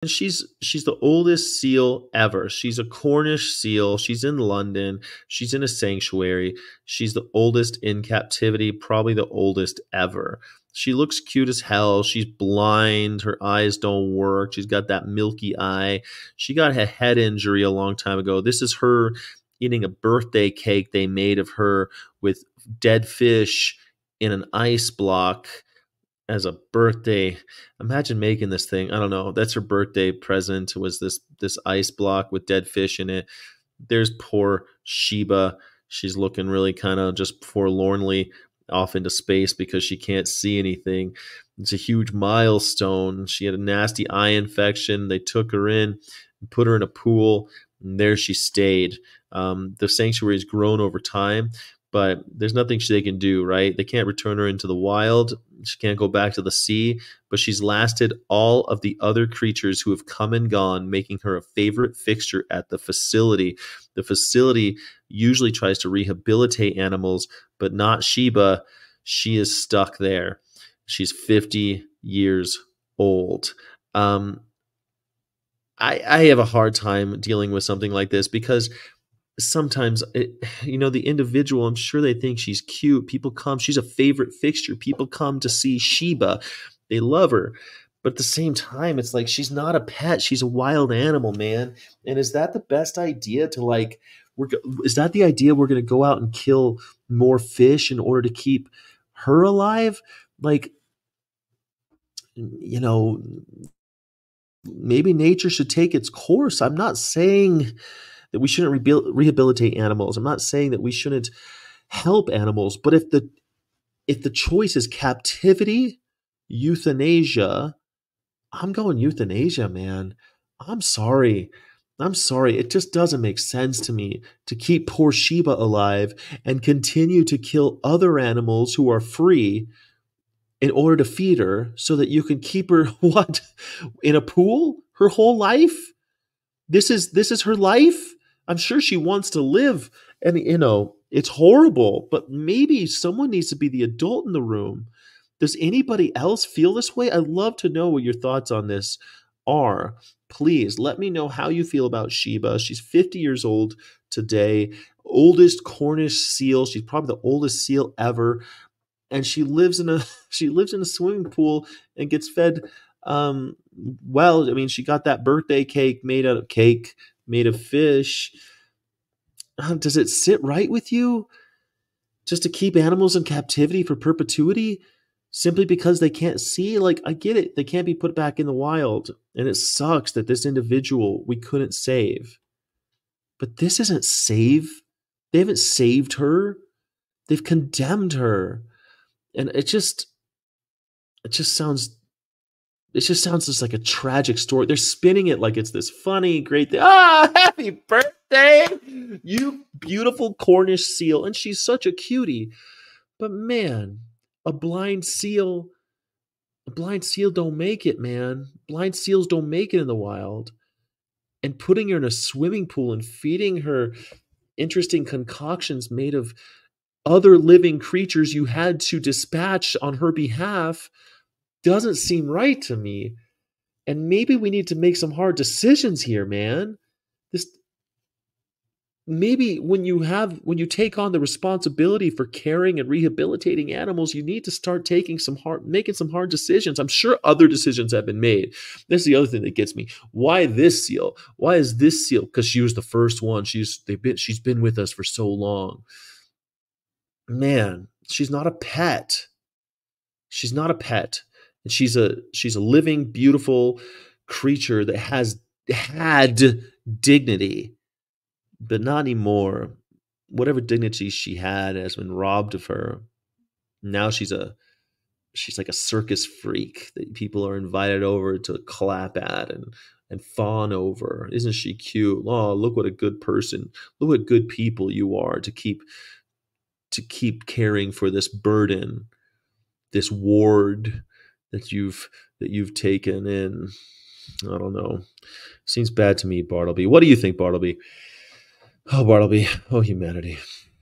And she's the oldest seal ever. She's a Cornish seal. She's in London. She's in a sanctuary. She's the oldest in captivity, probably the oldest ever. She looks cute as hell. She's blind. Her eyes don't work. She's got that milky eye. She got a head injury a long time ago. This is her eating a birthday cake they made of her with dead fish in an ice block as a birthday. Imagine making this thing. I don't know. That's her birthday present, was this ice block with dead fish in it. There's poor Sheeba. She's looking really kind of just forlornly off into space because she can't see anything. It's a huge milestone. She had a nasty eye infection. They took her in and put her in a pool, and there she stayed. The sanctuary has grown over time, but there's nothing they can do, right? They can't return her into the wild. She can't go back to the sea, but she's lasted all of the other creatures who have come and gone, making her a favorite fixture at the facility. The facility usually tries to rehabilitate animals, but not Sheeba. She is stuck there. She's 50 years old. I have a hard time dealing with something like this because sometimes the individual, I'm sure they think she's cute. People come, she's a favorite fixture. People come to see Sheeba. They love her. But at the same time, it's like she's not a pet. She's a wild animal, man. And is that the best idea to is that the idea we're going to go out and kill more fish in order to keep her alive? Like, maybe nature should take its course. I'm not saying that we shouldn't rehabilitate animals. I'm not saying that we shouldn't help animals. But if the choice is captivity, euthanasia, I'm going euthanasia, man. I'm sorry. It just doesn't make sense to me to keep poor Sheeba alive and continue to kill other animals who are free in order to feed her so that you can keep her, what, in a pool her whole life? This is her life. I'm sure she wants to live, and it's horrible, but maybe someone needs to be the adult in the room. Does anybody else feel this way? I'd love to know what your thoughts on this are. Please let me know how you feel about Sheeba. She's 50 years old today, oldest Cornish seal. She's probably the oldest seal ever, and she lives in a swimming pool and gets fed. Well, I mean, she got that birthday cake made of fish. Does it sit right with you just to keep animals in captivity for perpetuity simply because they can't see? Like, I get it. They can't be put back in the wild. And it sucks that this individual we couldn't save. But this isn't save. They haven't saved her. They've condemned her. And it just sounds just like a tragic story. They're spinning it like it's this funny, great thing. Ah, happy birthday, you beautiful Cornish seal. And she's such a cutie. But man, a blind seal don't make it, man. Blind seals don't make it in the wild. And putting her in a swimming pool and feeding her interesting concoctions made of other living creatures you had to dispatch on her behalf doesn't seem right to me. And maybe we need to make some hard decisions here, man. Maybe when you take on the responsibility for caring and rehabilitating animals, you need to start making some hard decisions. I'm sure other decisions have been made. That's the other thing that gets me. Why this seal? Why is this seal? Because she was the first one. She's been with us for so long. Man, she's not a pet. She's not a pet. And she's a living, beautiful creature that has had dignity, but not anymore. Whatever dignity she had has been robbed of her. Now she's like a circus freak that people are invited over to clap at and fawn over. Isn't she cute? Oh, look what a good person. Look what good people you are to keep caring for this burden, this ward that you've taken in. I don't know. Seems bad to me, Bartleby. What do you think, Bartleby? Oh, Bartleby. Oh, humanity.